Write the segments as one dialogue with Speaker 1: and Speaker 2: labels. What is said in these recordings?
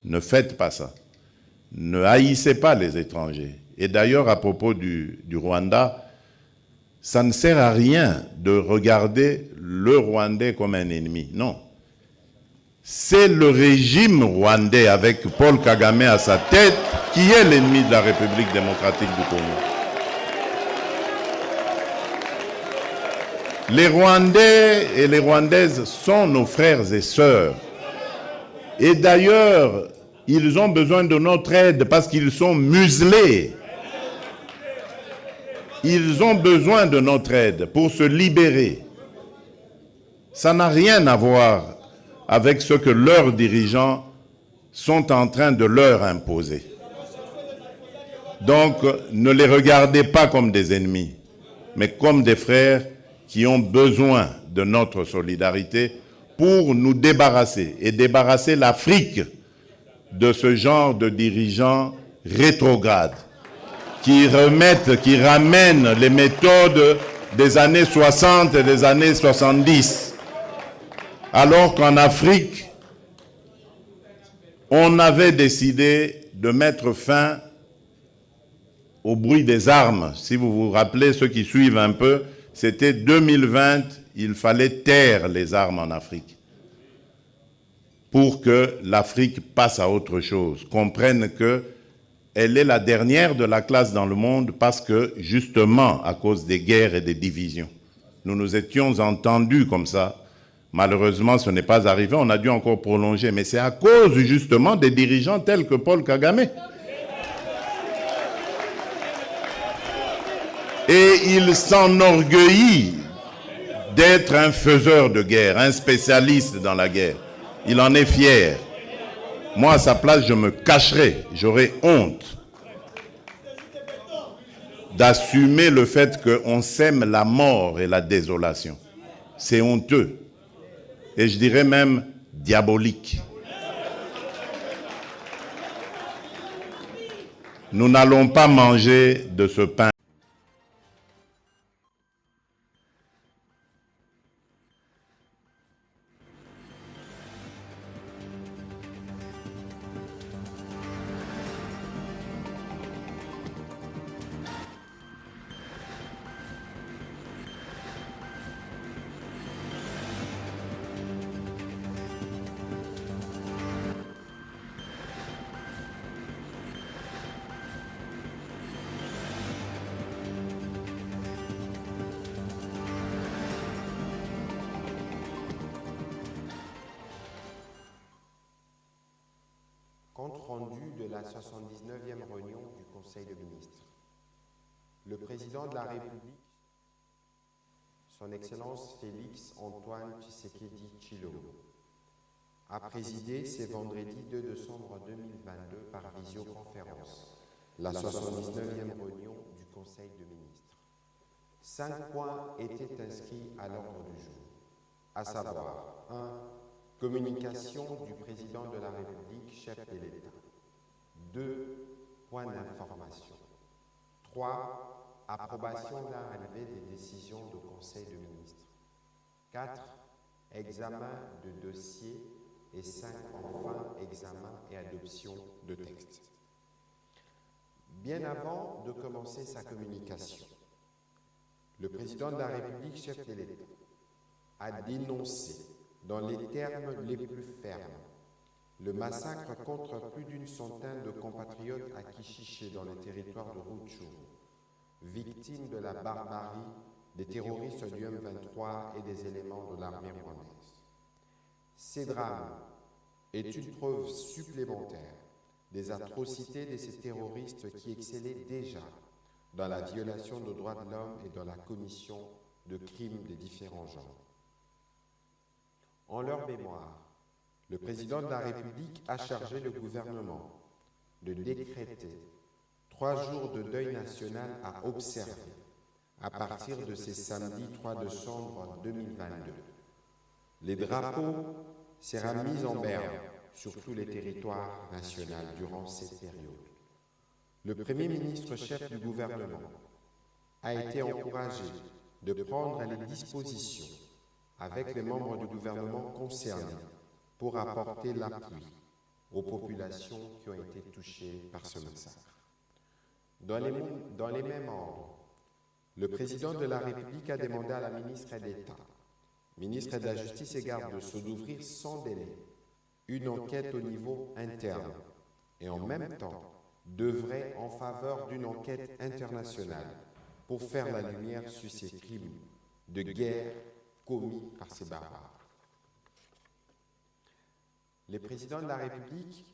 Speaker 1: Ne faites pas ça. Ne haïssez pas les étrangers. Et d'ailleurs, à propos du Rwanda, ça ne sert à rien de regarder le Rwandais comme un ennemi. Non. C'est le régime rwandais avec Paul Kagame à sa tête qui est l'ennemi de la République démocratique du Congo. Les Rwandais et les Rwandaises sont nos frères et sœurs. Et d'ailleurs, ils ont besoin de notre aide parce qu'ils sont muselés. Ils ont besoin de notre aide pour se libérer. Ça n'a rien à voir avec ce que leurs dirigeants sont en train de leur imposer. Donc, ne les regardez pas comme des ennemis, mais comme des frères qui ont besoin de notre solidarité pour nous débarrasser et débarrasser l'Afrique de ce genre de dirigeants rétrogrades qui ramènent les méthodes des années 60 et des années 70. Alors qu'en Afrique, on avait décidé de mettre fin au bruit des armes. Si vous vous rappelez, ceux qui suivent un peu, c'était 2020, il fallait taire les armes en Afrique pour que l'Afrique passe à autre chose, comprenne qu'elle est la dernière de la classe dans le monde parce que, justement, à cause des guerres et des divisions. Nous nous étions entendus comme ça. Malheureusement, ce n'est pas arrivé, on a dû encore prolonger, mais c'est à cause, justement, des dirigeants tels que Paul Kagame. Et il s'enorgueillit d'être un faiseur de guerre, un spécialiste dans la guerre. Il en est fier. Moi, à sa place, je me cacherais, j'aurais honte d'assumer le fait qu'on sème la mort et la désolation. C'est honteux. Et je dirais même diabolique. Nous n'allons pas manger de ce pain.
Speaker 2: Compte rendu de la 79e réunion du Conseil des ministres. Le président de la République, son Excellence Félix Antoine Tshisekedi Tshilombo, a présidé ce vendredi 2 décembre 2022 par visioconférence la 79e réunion du Conseil des ministres. 5 points étaient inscrits à l'ordre du jour, à savoir 1. Communication du président de la République, chef de l'État. 2. Points d'information. 3. Approbation d'un relevé des décisions du Conseil des ministres. 4. Examen de dossiers. Et 5. Enfin, examen et adoption de textes. Bien avant de commencer sa communication, le président de la République, chef de l'État, a dénoncé dans les termes les plus fermes le massacre contre plus d'une centaine de compatriotes à Kichiché dans le territoire de Rutshuru, victimes de la barbarie des terroristes du M23 et des éléments de l'armée rwandaise. Ces drames est une preuve supplémentaire des atrocités de ces terroristes qui excellaient déjà dans la violation des droits de l'homme et dans la commission de crimes de différents genres. En leur mémoire, le président de la République a chargé le gouvernement de décréter 3 jours de deuil national à observer à partir de ce samedi 3 décembre 2022. Les drapeaux seront mis en berne sur tous les territoires nationaux durant cette période. Le Premier ministre chef du gouvernement a été encouragé de prendre les dispositions avec les membres du gouvernement concernés pour apporter l'appui aux populations qui ont été touchées par ce massacre. Dans les mêmes ordres, le président de la République a demandé à la ministre d'État, ministre de la Justice et garde de Sceaux, d'ouvrir sans délai une enquête au niveau interne et en même temps d'œuvrer en faveur d'une enquête internationale pour faire la lumière sur ces crimes de guerre commis par ces barbares. Le président de la République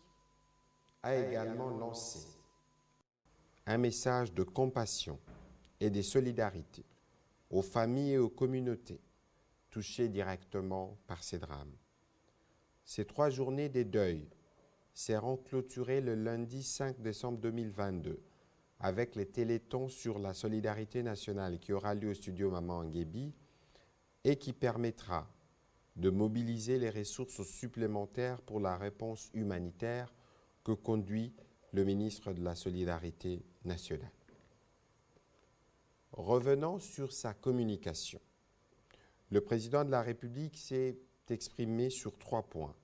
Speaker 2: a également lancé un message de compassion et de solidarité aux familles et aux communautés touchées directement par ces drames. Ces 3 journées de deuil seront clôturées le lundi 5 décembre 2022 avec les télétons sur la solidarité nationale qui aura lieu au studio Maman Nguébi et qui permettra de mobiliser les ressources supplémentaires pour la réponse humanitaire que conduit le ministre de la Solidarité nationale. Revenons sur sa communication. Le président de la République s'est exprimé sur 3 points.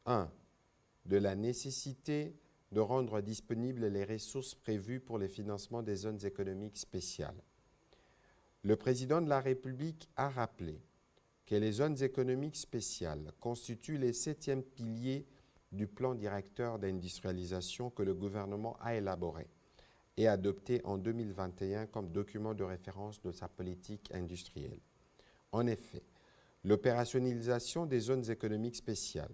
Speaker 2: 1. De la nécessité de rendre disponibles les ressources prévues pour le financement des zones économiques spéciales. Le président de la République a rappelé que les zones économiques spéciales constituent les 7e piliers du plan directeur d'industrialisation que le gouvernement a élaboré et adopté en 2021 comme document de référence de sa politique industrielle. En effet, l'opérationnalisation des zones économiques spéciales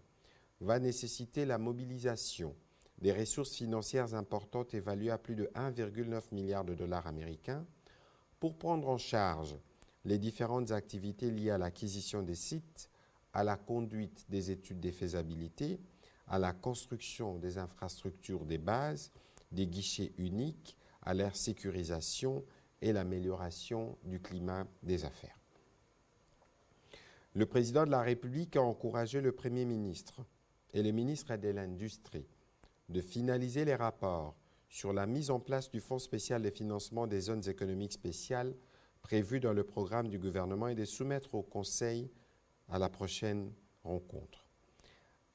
Speaker 2: va nécessiter la mobilisation des ressources financières importantes évaluées à plus de 1,9 milliard de dollars américains pour prendre en charge les différentes activités liées à l'acquisition des sites, à la conduite des études de faisabilité, à la construction des infrastructures des bases, des guichets uniques, à leur sécurisation et l'amélioration du climat des affaires. Le président de la République a encouragé le Premier ministre et le ministre de l'Industrie de finaliser les rapports sur la mise en place du Fonds spécial de financement des zones économiques spéciales prévu dans le programme du gouvernement et de soumettre au Conseil à la prochaine rencontre.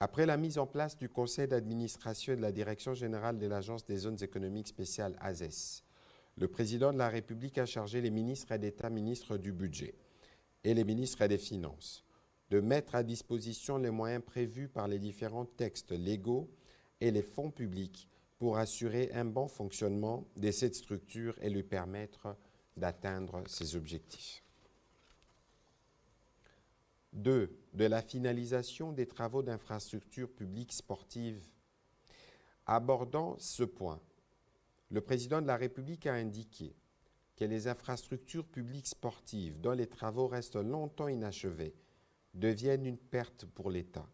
Speaker 2: Après la mise en place du Conseil d'administration et de la Direction générale de l'Agence des zones économiques spéciales AZES, le président de la République a chargé les ministres d'État, ministres du Budget et les ministres des Finances de mettre à disposition les moyens prévus par les différents textes légaux et les fonds publics pour assurer un bon fonctionnement de cette structure et lui permettre d'atteindre ses objectifs. 2. De la finalisation des travaux d'infrastructures publiques sportives. Abordant ce point, le président de la République a indiqué que les infrastructures publiques sportives dont les travaux restent longtemps inachevés deviennent une perte pour l'État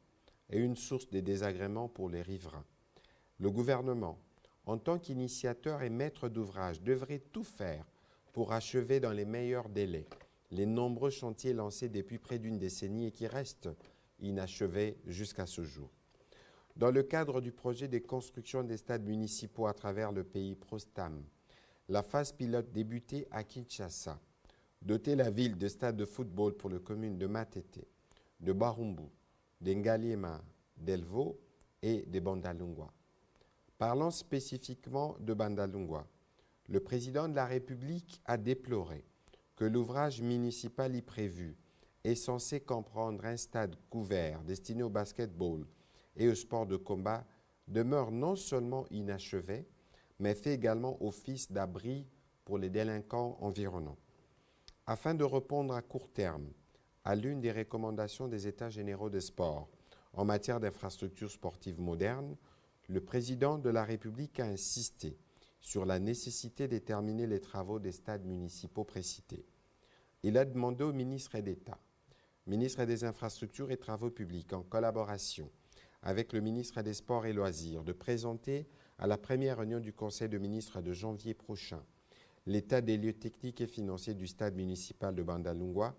Speaker 2: et une source de désagréments pour les riverains. Le gouvernement, en tant qu'initiateur et maître d'ouvrage, devrait tout faire pour achever dans les meilleurs délais les nombreux chantiers lancés depuis près d'une décennie et qui restent inachevés jusqu'à ce jour. Dans le cadre du projet de construction des stades municipaux à travers le pays Prostam, la phase pilote débutée à Kinshasa, doter la ville de stades de football pour les communes de Matete, de Barumbu, d'Ngaliema, d'Elvo et de Bandalungwa. Parlant spécifiquement de Bandalungwa, le président de la République a déploré que l'ouvrage municipal y prévu est censé comprendre un stade couvert destiné au basketball et au sport de combat demeure non seulement inachevé, mais fait également office d'abri pour les délinquants environnants. Afin de répondre à court terme à l'une des recommandations des États généraux des sports en matière d'infrastructures sportives modernes, le président de la République a insisté sur la nécessité de terminer les travaux des stades municipaux précités. Il a demandé au ministre d'État, ministre des Infrastructures et Travaux publics, en collaboration avec le ministre des Sports et Loisirs, de présenter à la première réunion du Conseil de ministres de janvier prochain l'état des lieux techniques et financiers du stade municipal de Bandalungwa,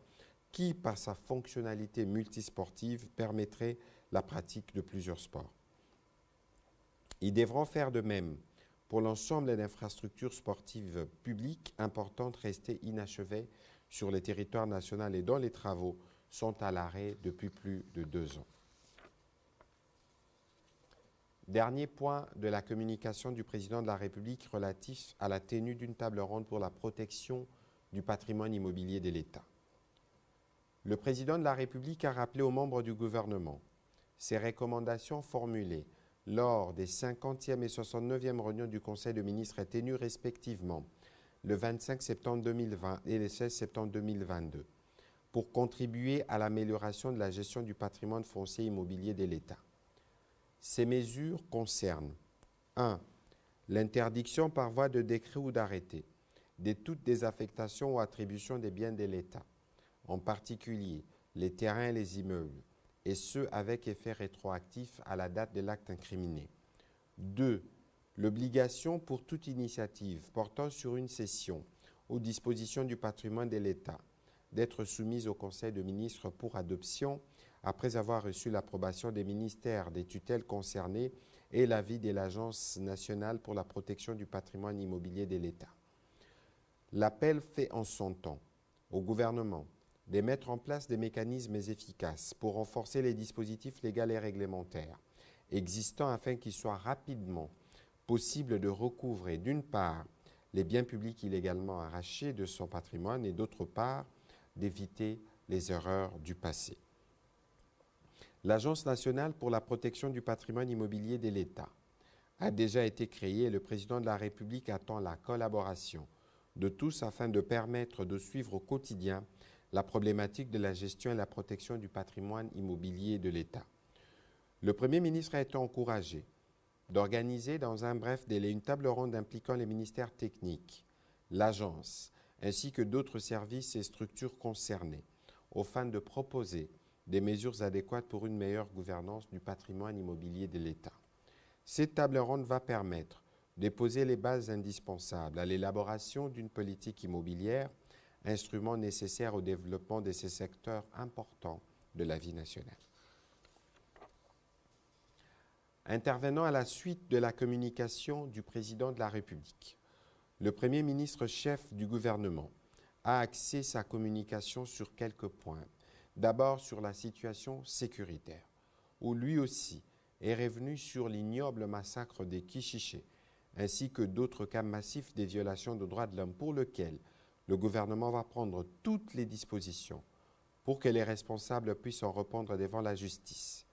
Speaker 2: qui, par sa fonctionnalité multisportive, permettrait la pratique de plusieurs sports. Ils devront faire de même pour l'ensemble des infrastructures sportives publiques importantes restées inachevées sur le territoire national et dont les travaux sont à l'arrêt depuis plus de 2 ans. Dernier point de la communication du président de la République relatif à la tenue d'une table ronde pour la protection du patrimoine immobilier de l'État. Le président de la République a rappelé aux membres du gouvernement ses recommandations formulées lors des 50e et 69e réunions du Conseil de ministres tenues respectivement le 25 septembre 2020 et le 16 septembre 2022 pour contribuer à l'amélioration de la gestion du patrimoine foncier immobilier de l'État. Ces mesures concernent 1. L'interdiction par voie de décret ou d'arrêté de toute désaffectation ou attribution des biens de l'État, en particulier les terrains et les immeubles, et ce avec effet rétroactif à la date de l'acte incriminé. 2. L'obligation pour toute initiative portant sur une cession aux dispositions du patrimoine de l'État d'être soumise au Conseil de ministres pour adoption après avoir reçu l'approbation des ministères des tutelles concernées et l'avis de l'Agence nationale pour la protection du patrimoine immobilier de l'État. L'appel fait en son temps au gouvernement de mettre en place des mécanismes efficaces pour renforcer les dispositifs légaux et réglementaires existants afin qu'il soit rapidement possible de recouvrer d'une part les biens publics illégalement arrachés de son patrimoine et d'autre part d'éviter les erreurs du passé. L'Agence nationale pour la protection du patrimoine immobilier de l'État a déjà été créée et le président de la République attend la collaboration de tous afin de permettre de suivre au quotidien la problématique de la gestion et la protection du patrimoine immobilier de l'État. Le Premier ministre a été encouragé d'organiser dans un bref délai une table ronde impliquant les ministères techniques, l'agence, ainsi que d'autres services et structures concernées, aux fins de proposer des mesures adéquates pour une meilleure gouvernance du patrimoine immobilier de l'État. Cette table ronde va permettre de poser les bases indispensables à l'élaboration d'une politique immobilière, instrument nécessaire au développement de ces secteurs importants de la vie nationale. Intervenant à la suite de la communication du président de la République, le Premier ministre chef du gouvernement a axé sa communication sur quelques points. D'abord sur la situation sécuritaire, où lui aussi est revenu sur l'ignoble massacre des Kichiché, ainsi que d'autres cas massifs des violations de droits de l'homme pour lesquels le gouvernement va prendre toutes les dispositions pour que les responsables puissent en répondre devant la justice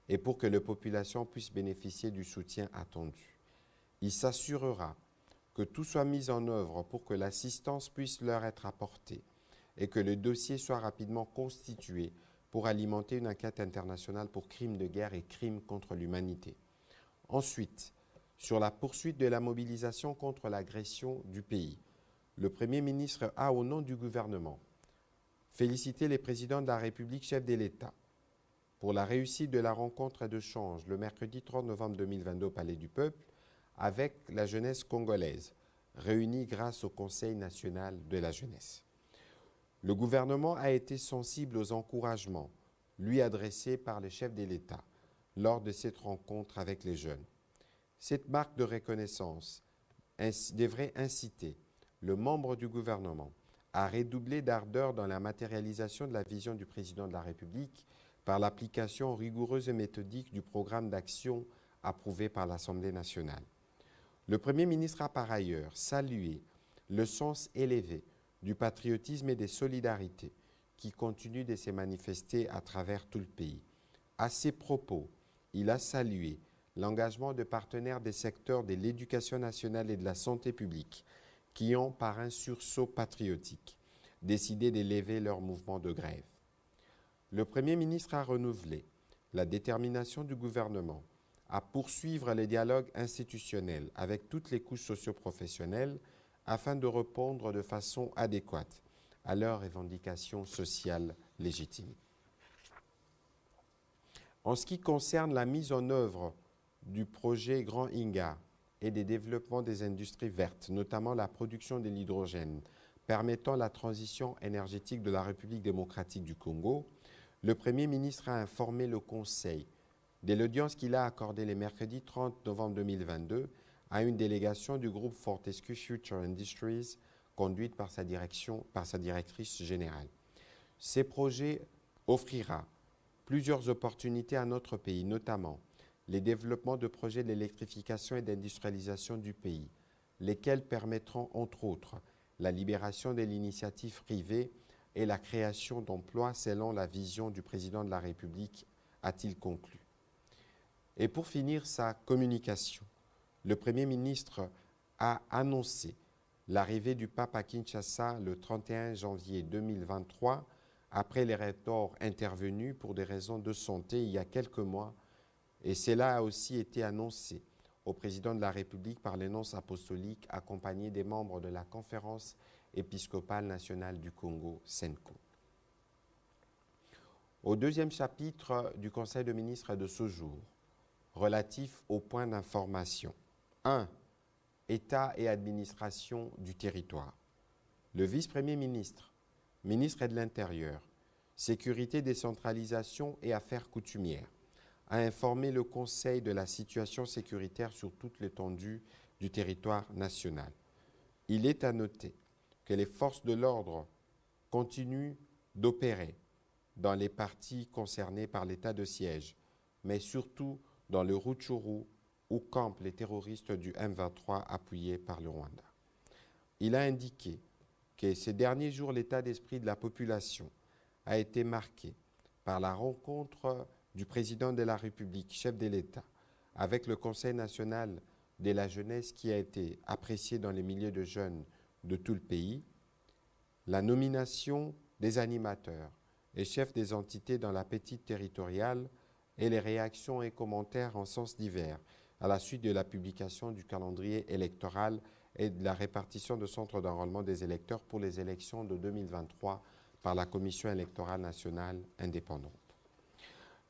Speaker 2: et pour que la population puisse bénéficier du soutien attendu. Il s'assurera que tout soit mis en œuvre pour que l'assistance puisse leur être apportée et que le dossier soit rapidement constitué pour alimenter une enquête internationale pour crimes de guerre et crimes contre l'humanité. Ensuite, sur la poursuite de la mobilisation contre l'agression du pays, le Premier ministre a, au nom du gouvernement, félicité les présidents de la République, chefs de l'État, pour la réussite de la rencontre d'échange le mercredi 30 novembre 2022 au Palais du Peuple avec la jeunesse congolaise, réunie grâce au Conseil national de la jeunesse. Le gouvernement a été sensible aux encouragements lui adressés par les chefs de l'État lors de cette rencontre avec les jeunes. Cette marque de reconnaissance devrait inciter le membre du gouvernement à redoubler d'ardeur dans la matérialisation de la vision du président de la République par l'application rigoureuse et méthodique du programme d'action approuvé par l'Assemblée nationale. Le Premier ministre a par ailleurs salué le sens élevé du patriotisme et des solidarités qui continuent de se manifester à travers tout le pays. À ces propos, il a salué l'engagement de partenaires des secteurs de l'éducation nationale et de la santé publique qui ont, par un sursaut patriotique, décidé d'élever leur mouvement de grève. Le Premier ministre a renouvelé la détermination du gouvernement à poursuivre les dialogues institutionnels avec toutes les couches socio-professionnelles afin de répondre de façon adéquate à leurs revendications sociales légitimes. En ce qui concerne la mise en œuvre du projet Grand Inga et des développements des industries vertes, notamment la production de l'hydrogène, permettant la transition énergétique de la République démocratique du Congo, le Premier ministre a informé le Conseil de l'audience qu'il a accordée le mercredi 30 novembre 2022 à une délégation du groupe Fortescue Future Industries, conduite par sa directrice générale. Ces projets offrira plusieurs opportunités à notre pays, notamment les développements de projets d'électrification et d'industrialisation du pays, lesquels permettront, entre autres, la libération de l'initiative privée et la création d'emplois selon la vision du président de la République, a-t-il conclu. Et pour finir sa communication, le Premier ministre a annoncé l'arrivée du pape à Kinshasa le 31 janvier 2023, après les retorts intervenus pour des raisons de santé il y a quelques mois, et cela a aussi été annoncé au président de la République par les nonces apostoliques accompagnés des membres de la Conférence épiscopale nationale du Congo, CENCO. Au deuxième chapitre du Conseil de ministres de ce jour, relatif aux points d'information. 1. État et administration du territoire. Le vice-premier ministre, ministre de l'Intérieur, Sécurité, décentralisation et affaires coutumières, a informé le Conseil de la situation sécuritaire sur toute l'étendue du territoire national. Il est à noter que les forces de l'ordre continuent d'opérer dans les parties concernées par l'état de siège, mais surtout dans le Rutshuru, où campent les terroristes du M23 appuyés par le Rwanda. Il a indiqué que ces derniers jours, l'état d'esprit de la population a été marqué par la rencontre du président de la République, chef de l'État, avec le Conseil national de la jeunesse qui a été apprécié dans les milieux de jeunes de tout le pays, la nomination des animateurs et chefs des entités dans la petite territoriale et les réactions et commentaires en sens divers à la suite de la publication du calendrier électoral et de la répartition de centres d'enrôlement des électeurs pour les élections de 2023 par la Commission électorale nationale indépendante.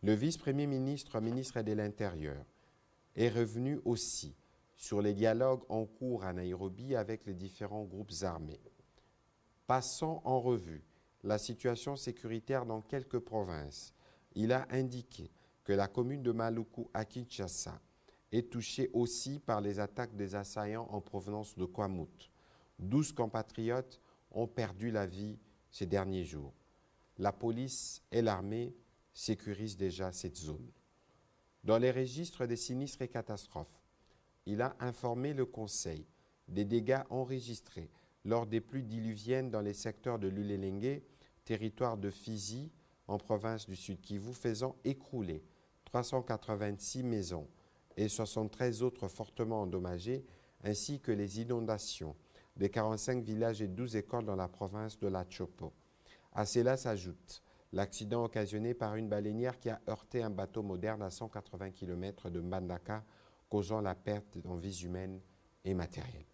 Speaker 2: Le vice-premier ministre, ministre de l'Intérieur, est revenu aussi sur les dialogues en cours à Nairobi avec les différents groupes armés. Passant en revue la situation sécuritaire dans quelques provinces, il a indiqué que la commune de Maluku à Kinshasa est touchée aussi par les attaques des assaillants en provenance de Kwamut. 12 compatriotes ont perdu la vie ces derniers jours. La police et l'armée sécurisent déjà cette zone. Dans les registres des sinistres et catastrophes, il a informé le Conseil des dégâts enregistrés lors des pluies diluviennes dans les secteurs de Lulelengue, territoire de Fizi, en province du Sud Kivu, faisant écrouler 386 maisons et 73 autres fortement endommagées, ainsi que les inondations de 45 villages et 12 écoles dans la province de la Chopo. À cela s'ajoute l'accident occasionné par une baleinière qui a heurté un bateau moderne à 180 km de Mbandaka, causant la perte en vies humaines et matérielles.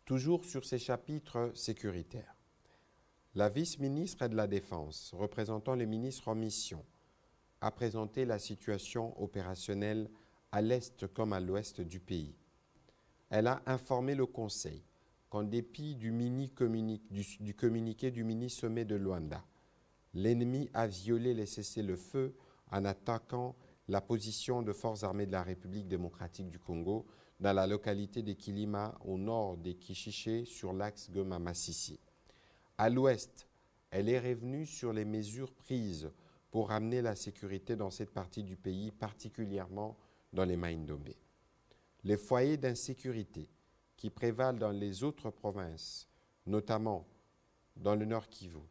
Speaker 2: Toujours sur ces chapitres sécuritaires, la vice-ministre de la Défense, représentant les ministres en mission, a présenté la situation opérationnelle à l'est comme à l'ouest du pays. Elle a informé le Conseil qu'en dépit du communiqué du mini-sommet de Luanda, l'ennemi a violé les cessez-le-feu en attaquant la position de forces armées de la République démocratique du Congo dans la localité de Kilima au nord de Kishiché sur l'axe Goma-Massissi. À l'ouest, elle est revenue sur les mesures prises pour ramener la sécurité dans cette partie du pays, particulièrement dans les Maïndomé. Les foyers d'insécurité qui prévalent dans les autres provinces, notamment dans le Nord Kivu,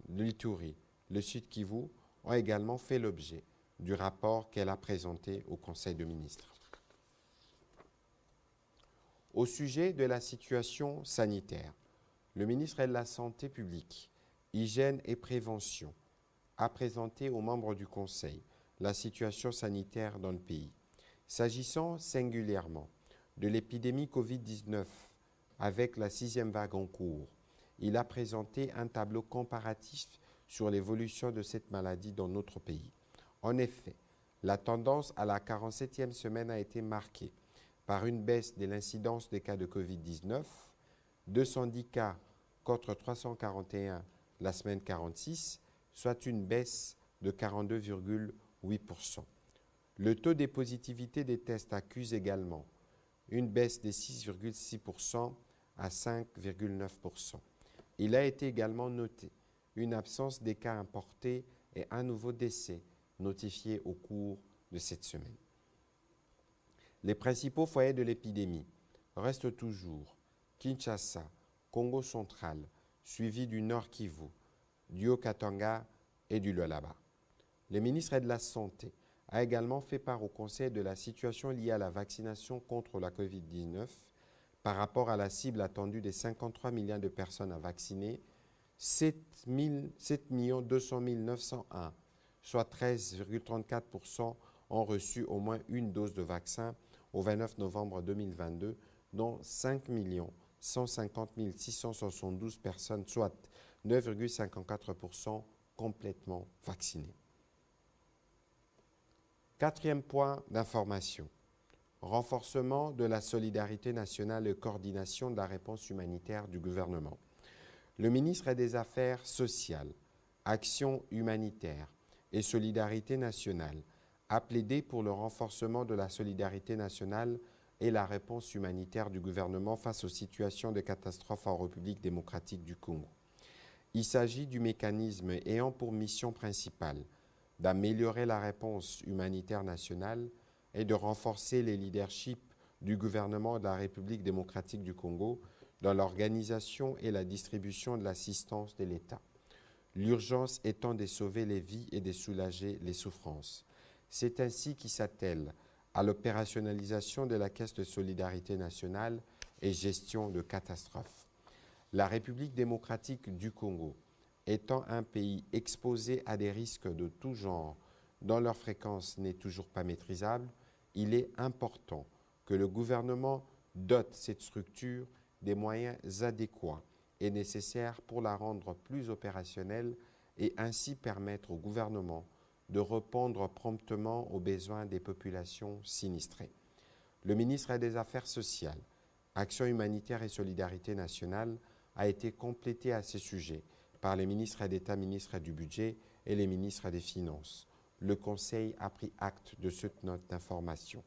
Speaker 2: l'Ituri, le Sud Kivu, ont également fait l'objet du rapport qu'elle a présenté au Conseil de ministres. Au sujet de la situation sanitaire, le ministre de la Santé publique, Hygiène et Prévention a présenté aux membres du Conseil la situation sanitaire dans le pays. S'agissant singulièrement de l'épidémie Covid-19 avec la 6e vague en cours, il a présenté un tableau comparatif sur l'évolution de cette maladie dans notre pays. En effet, la tendance à la 47e semaine a été marquée par une baisse de l'incidence des cas de Covid-19, 210 cas contre 341 la semaine 46, soit une baisse de 42,8%. Le taux de positivité des tests accuse également une baisse de 6,6% à 5,9%. Il a été également noté une absence des cas importés et un nouveau décès notifiés au cours de cette semaine. Les principaux foyers de l'épidémie restent toujours Kinshasa, Congo central, suivi du Nord Kivu, du Haut-Katanga et du Lualaba. Le ministre de la Santé a également fait part au Conseil de la situation liée à la vaccination contre la COVID-19 par rapport à la cible attendue des 53 millions de personnes à vacciner. 7 200 901, soit 13,34%, ont reçu au moins une dose de vaccin au 29 novembre 2022, dont 5 150 672 personnes, soit 9,54%, complètement vaccinées. Quatrième point d'information. Renforcement de la solidarité nationale et coordination de la réponse humanitaire du gouvernement. Le ministre des Affaires sociales, Action humanitaire et solidarité nationale a plaidé pour le renforcement de la solidarité nationale et la réponse humanitaire du gouvernement face aux situations de catastrophe en République démocratique du Congo. Il s'agit du mécanisme ayant pour mission principale d'améliorer la réponse humanitaire nationale et de renforcer les leaderships du gouvernement de la République démocratique du Congo dans l'organisation et la distribution de l'assistance de l'État. L'urgence étant de sauver les vies et de soulager les souffrances. C'est ainsi qu'il s'attelle à l'opérationnalisation de la Caisse de solidarité nationale et gestion de catastrophes. La République démocratique du Congo, étant un pays exposé à des risques de tout genre dont leur fréquence n'est toujours pas maîtrisable, il est important que le gouvernement dote cette structure des moyens adéquats et nécessaires pour la rendre plus opérationnelle et ainsi permettre au gouvernement de répondre promptement aux besoins des populations sinistrées. Le ministre des Affaires sociales, Action humanitaire et solidarité nationale a été complété à ce sujet par les ministres d'État, ministres du Budget et les ministres des Finances. Le Conseil a pris acte de cette note d'information.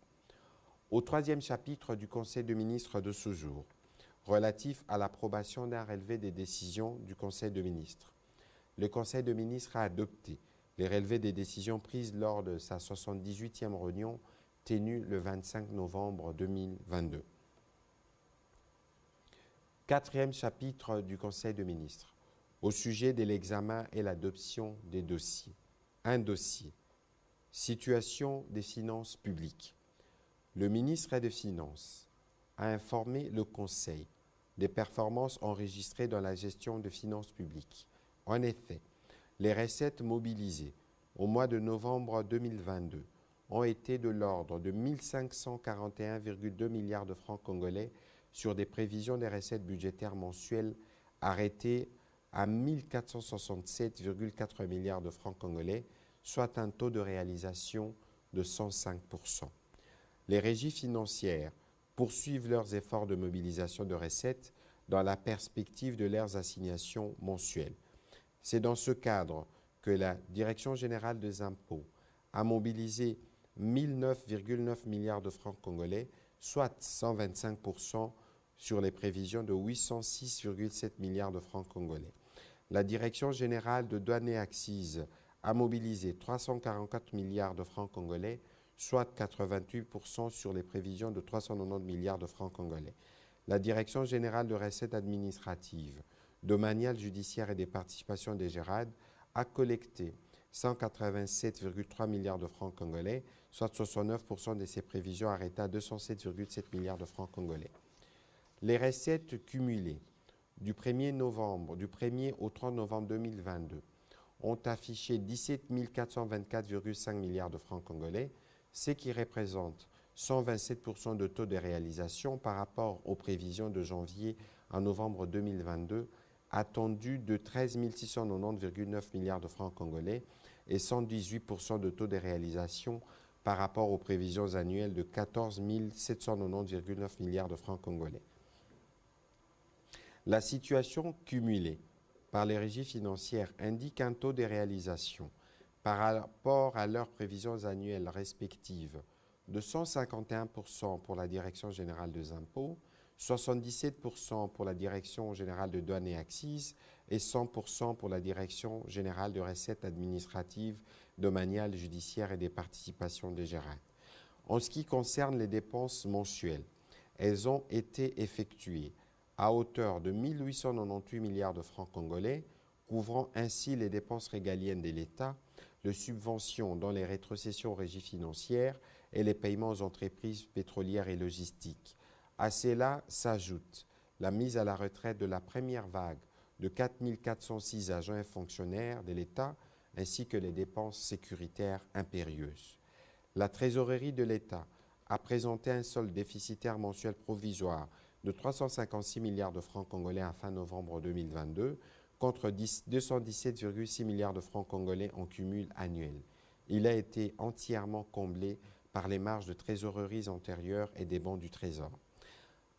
Speaker 2: Au troisième chapitre du Conseil des ministres de ce jour, relatif à l'approbation d'un relevé des décisions du Conseil des ministres. Le Conseil des ministres a adopté les relevés des décisions prises lors de sa 78e réunion tenue le 25 novembre 2022. Quatrième chapitre du Conseil des ministres, au sujet de l'examen et l'adoption des dossiers. Un dossier. Situation des finances publiques. Le ministre des Finances a informé le Conseil des performances enregistrées dans la gestion des finances publiques. En effet, les recettes mobilisées au mois de novembre 2022 ont été de l'ordre de 1 541,2 milliards de francs congolais sur des prévisions des recettes budgétaires mensuelles arrêtées à 1 467,4 milliards de francs congolais, soit un taux de réalisation de 105%. Les régies financières poursuivent leurs efforts de mobilisation de recettes dans la perspective de leurs assignations mensuelles. C'est dans ce cadre que la Direction générale des impôts a mobilisé 1009,9 milliards de francs congolais, soit 125% sur les prévisions de 806,7 milliards de francs congolais. La Direction générale de douane et accises a mobilisé 344 milliards de francs congolais, soit 88% sur les prévisions de 390 milliards de francs congolais. La Direction générale de recettes administratives, domaniales, judiciaires et des participations des GERAD a collecté 187,3 milliards de francs congolais, soit 69% de ses prévisions arrêtées à 207,7 milliards de francs congolais. Les recettes cumulées du 1er au 30 novembre 2022 ont affiché 17 424,5 milliards de francs congolais, ce qui représente 127% de taux de réalisation par rapport aux prévisions de janvier à novembre 2022, attendues de 13 690,9 milliards de francs congolais et 118% de taux de réalisation par rapport aux prévisions annuelles de 14 790,9 milliards de francs congolais. La situation cumulée par les régies financières indique un taux de réalisation par rapport à leurs prévisions annuelles respectives de 151% pour la Direction générale des impôts, 77% pour la Direction générale de douane et accises et 100% pour la Direction générale de recettes administratives, domaniales, judiciaires et des participations des gérants. En ce qui concerne les dépenses mensuelles, elles ont été effectuées à hauteur de 1 898 milliards de francs congolais, couvrant ainsi les dépenses régaliennes de l'État, les subventions dans les rétrocessions aux régies financières et les paiements aux entreprises pétrolières et logistiques. À cela s'ajoute la mise à la retraite de la première vague de 4 406 agents et fonctionnaires de l'État, ainsi que les dépenses sécuritaires impérieuses. La trésorerie de l'État a présenté un solde déficitaire mensuel provisoire de 356 milliards de francs congolais à fin novembre 2022, contre 217,6 milliards de francs congolais en cumul annuel. Il a été entièrement comblé par les marges de trésoreries antérieures et des bons du Trésor.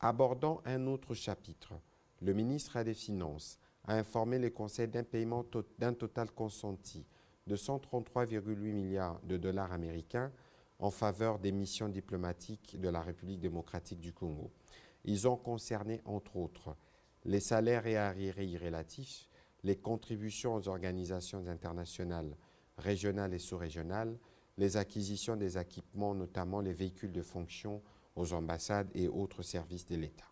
Speaker 2: Abordant un autre chapitre, le ministre des Finances a informé les conseils d'un paiement d'un total consenti de 133,8 milliards de dollars américains en faveur des missions diplomatiques de la République démocratique du Congo. Ils ont concerné, entre autres, les salaires et arriérés relatifs, les contributions aux organisations internationales, régionales et sous-régionales, les acquisitions des équipements, notamment les véhicules de fonction aux ambassades et autres services de l'État.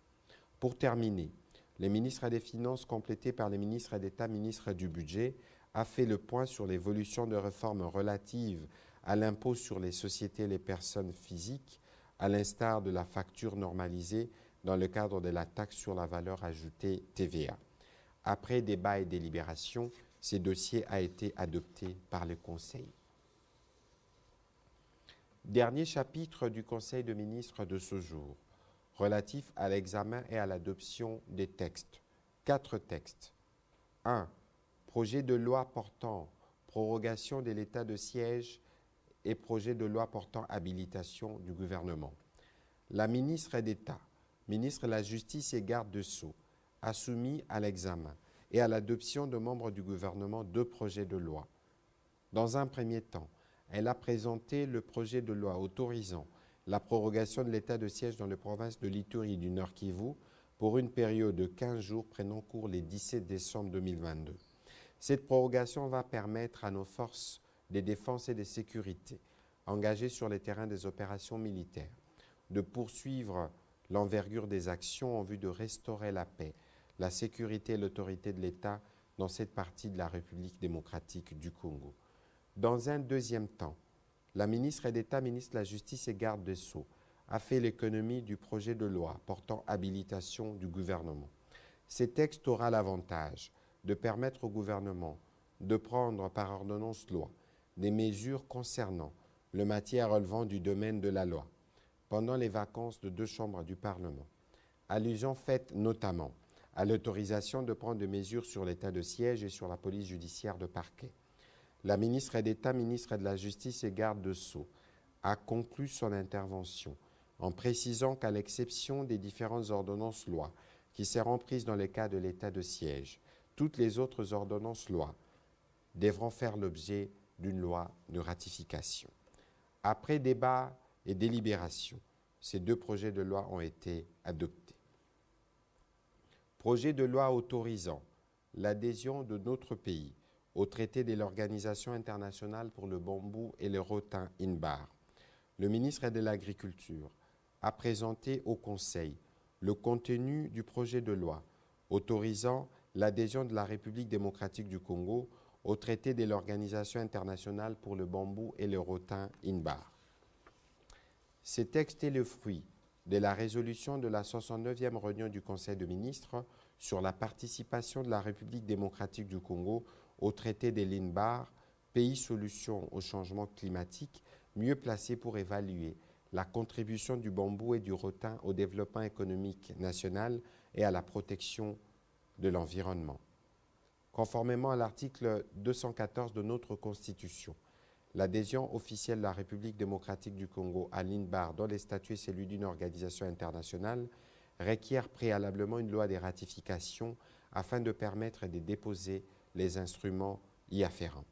Speaker 2: Pour terminer, le ministre des Finances, complété par les ministres d'État, ministre du Budget, a fait le point sur l'évolution de réformes relatives à l'impôt sur les sociétés et les personnes physiques, à l'instar de la facture normalisée dans le cadre de la taxe sur la valeur ajoutée TVA. Après débat et délibération, ce dossier a été adopté par le Conseil. Dernier chapitre du Conseil de ministres de ce jour, relatif à l'examen et à l'adoption des textes. 4 textes. 1. Projet de loi portant prorogation de l'état de siège et projet de loi portant habilitation du gouvernement. La ministre d'État, ministre de la Justice et garde des Sceaux, a soumis à l'examen et à l'adoption de membres du gouvernement 2 projets de loi. Dans un premier temps, elle a présenté le projet de loi autorisant la prorogation de l'état de siège dans les provinces de l'Ituri et du Nord Kivu pour une période de 15 jours prenant cours le 17 décembre 2022. Cette prorogation va permettre à nos forces de défense et de sécurité engagées sur les terrains des opérations militaires de poursuivre l'envergure des actions en vue de restaurer la paix, la sécurité et l'autorité de l'État dans cette partie de la République démocratique du Congo. Dans un deuxième temps, la ministre d'État, ministre de la Justice et garde des Sceaux a fait l'économie du projet de loi portant habilitation du gouvernement. Ce texte aura l'avantage de permettre au gouvernement de prendre par ordonnance loi des mesures concernant le matière relevant du domaine de la loi pendant les vacances de 2 chambres du Parlement. Allusion faite notamment à l'autorisation de prendre des mesures sur l'état de siège et sur la police judiciaire de parquet. La ministre d'État, ministre de la Justice et garde des Sceaux a conclu son intervention en précisant qu'à l'exception des différentes ordonnances-lois qui seront prises dans le cas de l'état de siège, toutes les autres ordonnances-lois devront faire l'objet d'une loi de ratification. Après débat et délibération, ces 2 projets de loi ont été adoptés. Projet de loi autorisant l'adhésion de notre pays au traité de l'Organisation internationale pour le bambou et le rotin INBAR. Le ministre de l'Agriculture a présenté au Conseil le contenu du projet de loi autorisant l'adhésion de la République démocratique du Congo au traité de l'Organisation internationale pour le bambou et le rotin INBAR. Ce texte est le fruit de la résolution de la 69e réunion du Conseil de ministres sur la participation de la République démocratique du Congo au traité de l'INBAR, pays solution au changement climatique, mieux placé pour évaluer la contribution du bambou et du rotin au développement économique national et à la protection de l'environnement. Conformément à l'article 214 de notre Constitution, l'adhésion officielle de la République démocratique du Congo à l'INBAR, dont les statuts et celui d'une organisation internationale, requiert préalablement une loi de ratification afin de permettre de déposer les instruments y afférents.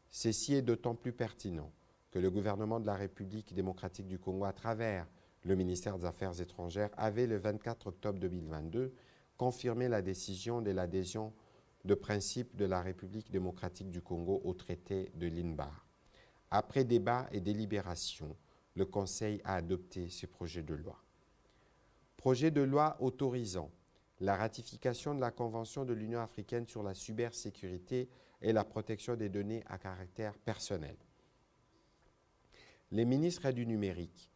Speaker 2: Ceci est d'autant plus pertinent que le gouvernement de la République démocratique du Congo, à travers Le ministère des Affaires étrangères avait, le 24 octobre 2022, confirmé la décision de l'adhésion de principe de la République démocratique du Congo au traité de Limbar. Après débat et délibération, le Conseil a adopté ce projet de loi. Projet de loi autorisant la ratification de la Convention de l'Union africaine sur la cybersécurité et la protection des données à caractère personnel. Les ministres du numérique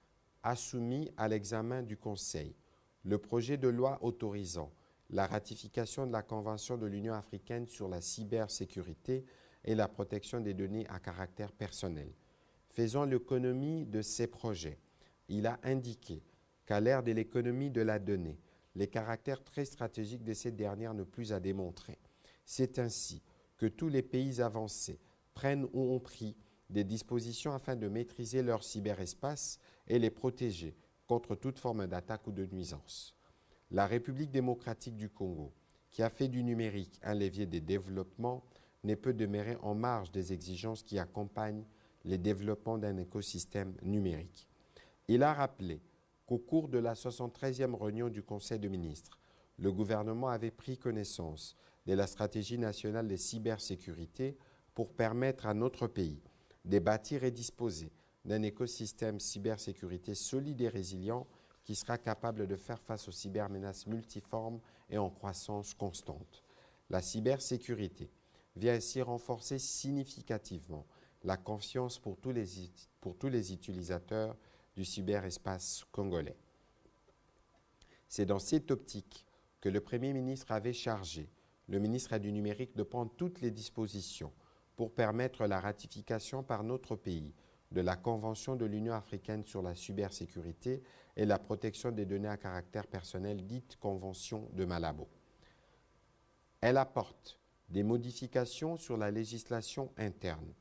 Speaker 2: a soumis à l'examen du Conseil le projet de loi autorisant la ratification de la Convention de l'Union africaine sur la cybersécurité et la protection des données à caractère personnel. Faisant l'économie de ces projets, il a indiqué qu'à l'ère de l'économie de la donnée, les caractères très stratégiques de cette dernière ne plus à démontrer. C'est ainsi que tous les pays avancés prennent ou ont pris des dispositions afin de maîtriser leur cyberespace et les protéger contre toute forme d'attaque ou de nuisance. La République démocratique du Congo, qui a fait du numérique un levier de développement, ne peut demeurer en marge des exigences qui accompagnent le développement d'un écosystème numérique. Il a rappelé qu'au cours de la 73e réunion du Conseil des ministres, le gouvernement avait pris connaissance de la stratégie nationale de cybersécurité pour permettre à notre pays de bâtir et disposer d'un écosystème cybersécurité solide et résilient qui sera capable de faire face aux cybermenaces multiformes et en croissance constante. La cybersécurité vient ainsi renforcer significativement la confiance pour tous les utilisateurs du cyberespace congolais. C'est dans cette optique que le Premier ministre avait chargé le ministre du Numérique de prendre toutes les dispositions pour permettre la ratification par notre pays de la Convention de l'Union africaine sur la cybersécurité et la protection des données à caractère personnel, dite Convention de Malabo. Elle apporte des modifications sur la législation interne,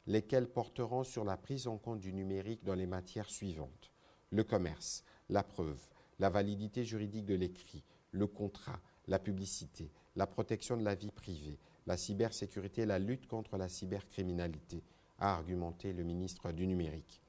Speaker 2: lesquelles porteront sur la prise en compte du numérique dans les matières suivantes: le commerce, la preuve, la validité juridique de l'écrit, le contrat, la publicité, la protection de la vie privée, la cybersécurité et la lutte contre la cybercriminalité, a argumenté le ministre du Numérique.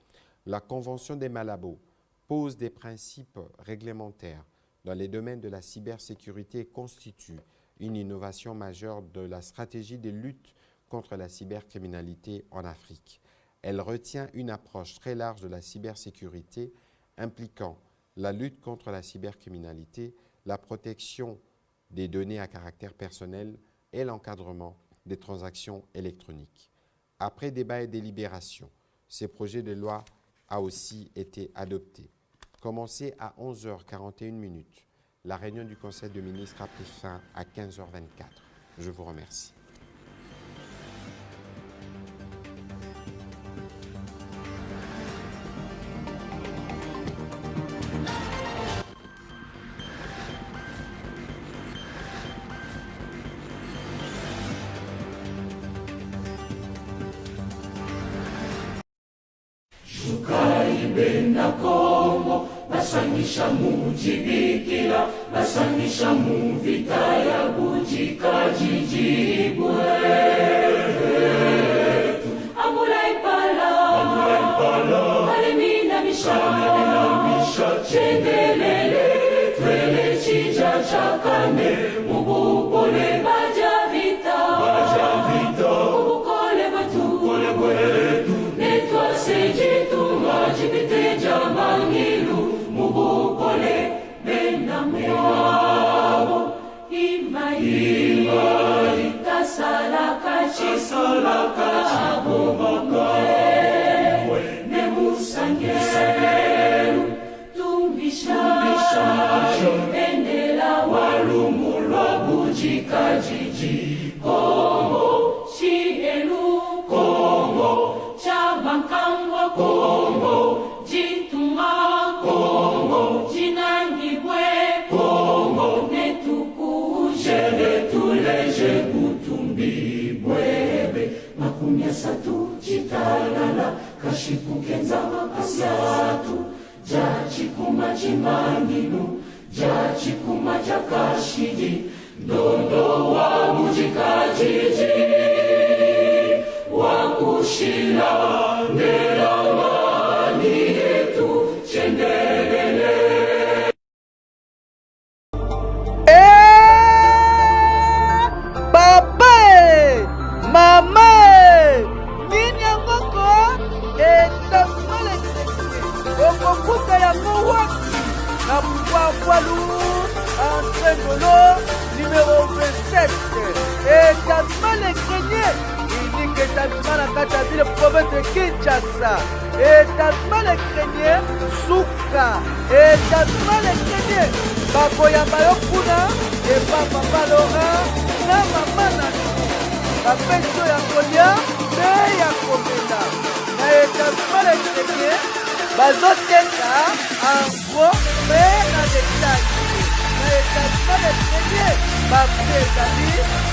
Speaker 2: La Convention des Malabo pose des principes réglementaires dans les domaines de la cybersécurité et constitue une innovation majeure de la stratégie de lutte contre la cybercriminalité en Afrique. Elle retient une approche très large de la cybersécurité impliquant la lutte contre la cybercriminalité, la protection des données à caractère personnel et l'encadrement des transactions électroniques. Après débat et délibération, ce projet de loi a aussi été adopté. Commencé à 11h41, la réunion du Conseil des ministres a pris fin à 15h24. Je vous remercie.
Speaker 3: Bena Kongo, basangisha mujibikira, basangisha muvita ya bujika jijibwe. Amula impala, kalimina misha, chendelele, twele chija chakane, mubupole baja vita, mubukole batu, netwa sejitu, jibite jamangilu, mubukole benamwabo, imai, kasalaka abomakae, nemusangelu, tumbisha, endela walumulwa bujika jiji, Kongo, chielu, Kongo, chabankangwa, Kongo, jitunga, Kongo, jinangibwe, Kongo, netukuje, netuleje butumbi bwebe, makumya satu, jitalala, kashipukenza makasatu, jachikuma jimanginu, jachikuma jakashiji, ndondo wa mujikajiji, wakushila, nelamani yetu, chendelele
Speaker 4: poids lourd, André Ngolo, numéro 27. Établissement Les Greniers, unique établissement à Kataville, province de Kinshasa. Établissement Les Greniers, Souka. Établissement Les Greniers, Bakoyamba Yokuna, et Papa Laurent, na Maman Nanou. Bapeso ya kolia, pe ya komela. Na établissement Les Greniers, bazoteka, en gros, pe na détail. Na établissement Les Greniers, bapesali,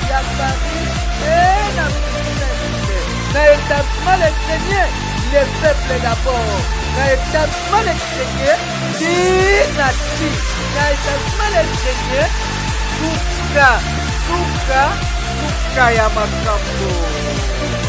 Speaker 4: ya Paris, pe na Bruxelles. Na établissement Les Greniers, le peuple d'abord. Na établissement Les Greniers, Dinati. Na établissement Les Greniers, Souka, Souka, Souka ya makambo.